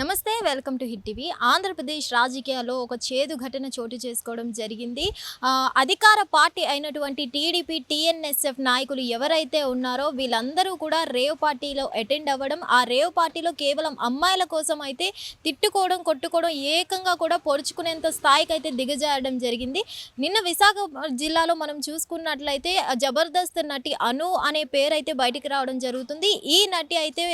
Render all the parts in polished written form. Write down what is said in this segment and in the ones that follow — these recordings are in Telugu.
నమస్తే, welcome to hit TV. Andhra Pradesh రాజకీయాల్లో ఒక చేదు ఘటన చోటు చేసుకోవడం జరిగింది. అధికార పార్టీ అయినటువంటి టీడీపీ, టీఎన్ఎస్ఎఫ్ నాయకులు ఎవరైతే ఉన్నారో వీళ్ళందరూ కూడా రేవ్ పార్టీలో అటెండ్ అవ్వడం, ఆ రేవ్ పార్టీలో కేవలం అమ్మాయిల కోసం అయితే తిట్టుకోవడం, కొట్టుకోవడం, ఏకంగా కూడా పొడుచుకునేంత స్థాయికి అయితే దిగజారడం జరిగింది. నిన్న విశాఖ జిల్లాలో మనం చూసుకున్నట్లయితే జబర్దస్త్ నటి అను అనే పేరు అయితే బయటికి రావడం జరుగుతుంది. ఈ నటి అయితే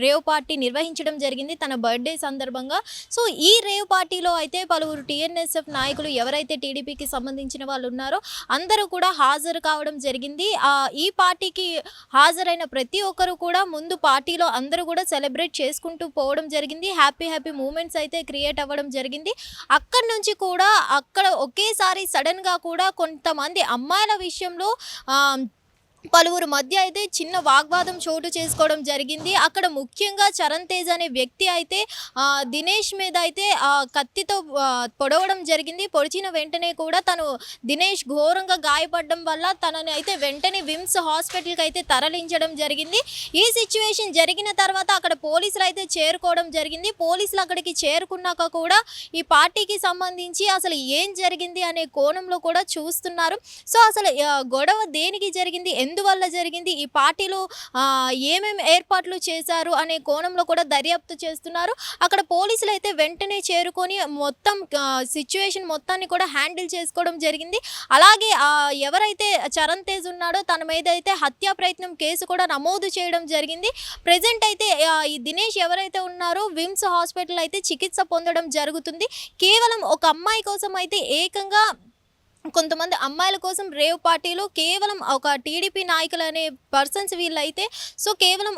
రేవ్ పార్టీ నిర్వహించడం జరిగింది తన బర్త్డే సందర్భంగా. సో ఈ రేవ్ పార్టీలో అయితే పలువురు టీఎన్ఎస్ఎఫ్ నాయకులు ఎవరైతే టీడీపీకి సంబంధించిన వాళ్ళు ఉన్నారో అందరూ కూడా హాజరు కావడం జరిగింది. ఈ పార్టీకి హాజరైన ప్రతి ఒక్కరు కూడా ముందు పార్టీలో అందరూ కూడా సెలబ్రేట్ చేసుకుంటూ పోవడం జరిగింది. హ్యాపీ మూమెంట్స్ అయితే క్రియేట్ అవ్వడం జరిగింది. అక్కడి నుంచి కూడా అక్కడ ఒకేసారి సడన్గా కూడా కొంతమంది అమ్మాయిల విషయంలో పలువురు మధ్య అయితే చిన్న వాగ్వాదం చోటు చేసుకోవడం జరిగింది. అక్కడ ముఖ్యంగా చరణ్ తేజ్ అనే వ్యక్తి అయితే దినేష్ మీద అయితే కత్తితో పొడవడం జరిగింది. పొడిచిన వెంటనే కూడా తను దినేష్ ఘోరంగా గాయపడడం వల్ల తనని అయితే వెంటనే విమ్స్ హాస్పిటల్కి అయితే తరలించడం జరిగింది. ఈ సిచ్యువేషన్ జరిగిన తర్వాత అక్కడ పోలీసులు అయితే చేరుకోవడం జరిగింది. పోలీసులు అక్కడికి చేరుకున్నాక కూడా ఈ పార్టీకి సంబంధించి అసలు ఏం జరిగింది అనే కోణంలో కూడా చూస్తున్నారు. సో అసలు గొడవ దేనికి జరిగింది, ఎందువల్ల జరిగింది, ఈ పార్టీలో ఏమేమి ఏర్పాట్లు చేశారు అనే కోణంలో కూడా దర్యాప్తు చేస్తున్నారు. అక్కడ పోలీసులు అయితే వెంటనే చేరుకొని మొత్తం సిచ్యువేషన్ మొత్తాన్ని కూడా హ్యాండిల్ చేసుకోవడం జరిగింది. అలాగే ఎవరైతే చరణ్ తేజ్ ఉన్నాడో తన మీద అయితే హత్యా ప్రయత్నం కేసు కూడా నమోదు చేయడం జరిగింది. ప్రెజెంట్ అయితే ఈ దినేష్ ఎవరైతే ఉన్నారో విమ్స్ హాస్పిటల్ అయితే చికిత్స పొందడం జరుగుతుంది. కేవలం ఒక అమ్మాయి కోసం అయితే ఏకంగా కొంతమంది అమ్మాయిల కోసం రేవ్ పార్టీలో కేవలం ఒక టీడీపీ నాయకులు అనే పర్సన్స్ వీళ్ళైతే సో కేవలం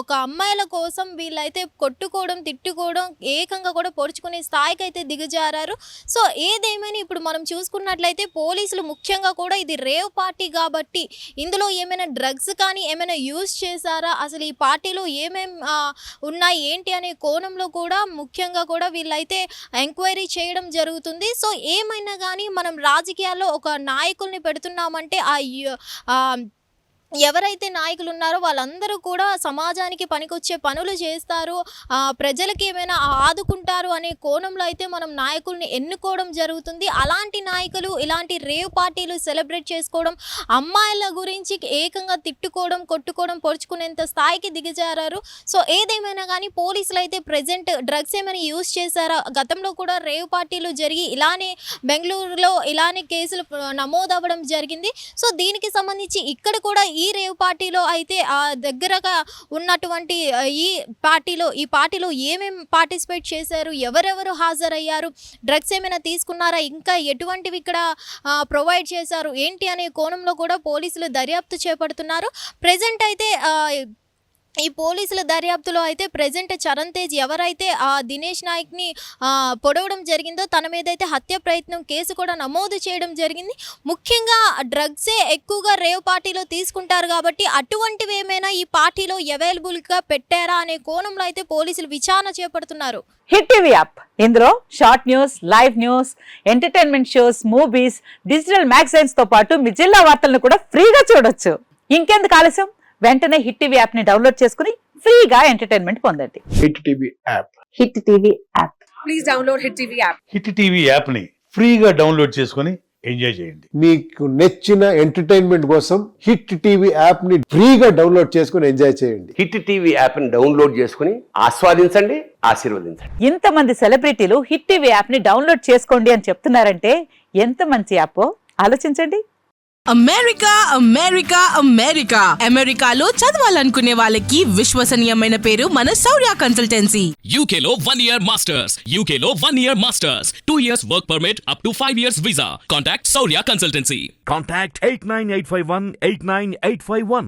ఒక అమ్మాయిల కోసం వీళ్ళైతే కొట్టుకోవడం, తిట్టుకోవడం, ఏకంగా కూడా పొడుచుకునే స్థాయికి అయితే దిగజారారు. సో ఏదేమైనా ఇప్పుడు మనం చూసుకున్నట్లయితే పోలీసులు ముఖ్యంగా కూడా ఇది రేవ్ పార్టీ కాబట్టి ఇందులో ఏమైనా డ్రగ్స్ కానీ ఏమైనా యూజ్ చేశారా, అసలు ఈ పార్టీలో ఏమేమి ఉన్నాయి ఏంటి అనే కోణంలో కూడా ముఖ్యంగా కూడా వీళ్ళైతే ఎంక్వైరీ చేయడం జరుగుతుంది. సో ఏమైనా కానీ మనం రాజకీయాల్లో ఒక నాయకుల్ని పెడుతున్నామంటే ఎవరైతే నాయకులు ఉన్నారో వాళ్ళందరూ కూడా సమాజానికి పనికొచ్చే పనులు చేస్తారు, ప్రజలకి ఏమైనా ఆదుకుంటారు అనే కోణంలో అయితే మనం నాయకుల్ని ఎన్నుకోవడం జరుగుతుంది. అలాంటి నాయకులు ఇలాంటి రేవ్ పార్టీలు సెలబ్రేట్ చేసుకోవడం, అమ్మాయిల గురించి ఏకంగా తిట్టుకోవడం, కొట్టుకోవడం, పొడుచుకునేంత స్థాయికి దిగజారారు. సో ఏదేమైనా కానీ పోలీసులు అయితే ప్రెజెంట్ డ్రగ్స్ ఏమైనా యూజ్ చేశారా, గతంలో కూడా రేవ్ పార్టీలు జరిగి ఇలానే బెంగళూరులో ఇలానే కేసులు నమోదవ్వడం జరిగింది. సో దీనికి సంబంధించి ఇక్కడ కూడా ఈ రేవ్ పార్టీలో అయితే దగ్గరగా ఉన్నటువంటి ఈ పార్టీలో ఏమేమి పార్టిసిపేట్ చేశారు, ఎవరెవరు హాజరయ్యారు, డ్రగ్స్ ఏమైనా తీసుకున్నారా, ఇంకా ఎటువంటివి ఇక్కడ ప్రొవైడ్ చేశారు ఏంటి అనే కోణంలో కూడా పోలీసులు దర్యాప్తు చేపడుతున్నారు. ప్రెజెంట్ అయితే ఈ పోలీసుల దర్యాప్తులో అయితే ప్రెజెంట్ చరణ్ తేజ్ ఎవరైతే దినేష్ నాయక్ని పొడవడం జరిగిందో తన మీద అయితే హత్య ప్రయత్నం కేసు కూడా నమోదు చేయడం జరిగింది. ముఖ్యంగా డ్రగ్సే ఎక్కువగా రేవ్ పార్టీలో తీసుకుంటారు కాబట్టి అటువంటివి ఏమైనా ఈ పార్టీలో అవైలబుల్గా పెట్టారా అనే కోణంలో అయితే పోలీసులు విచారణ చేపడుతున్నారు. హిట్ టీవీ యాప్, ఇందులో short news, live news, entertainment shows, movies, digital magazines తో పాటు మీ జిల్లా వార్తలను కూడా ఫ్రీగా చూడొచ్చు. ఇంకెందుకు ఆలస్యం, వెంటనే హిట్ టీవీ యాప్ ని డౌన్లోడ్ చేసుకుని ఫ్రీగా ఎంటర్టైన్మెంట్ పొందండి. Hit TV app, hit TV app, please download hit TV app. Hit TV app ని ఫ్రీగా డౌన్లోడ్ చేసుకుని ఎంజాయ్ చేయండి. మీకు నచ్చిన ఎంటర్టైన్మెంట్ కోసం హిట్ టీవీ యాప్ ని ఫ్రీగా డౌన్లోడ్ చేసుకుని ఎంజాయ్ చేయండి. హిట్ టీవీ యాప్ ని డౌన్లోడ్ చేసుకుని ఆస్వాదించండి, ఆశీర్వదించండి. ఇంతమంది సెలబ్రిటీలు హిట్ టీవీ యాప్ ని డౌన్లోడ్ చేసుకోండి అని చెప్తున్నారంటే ఎంత మంచి యాప్ ఆలోచించండి. అమెరికాలో చదవాలనుకునే వాళ్ళకి విశ్వసనీయమైన పేరు మన శౌర్య కన్సల్టెన్సీ. UK లో 1 year masters, UK లో 1 year masters, 2 years work permit up to 5 years visa. Contact Saurya Consultancy. Contact 89851 89851.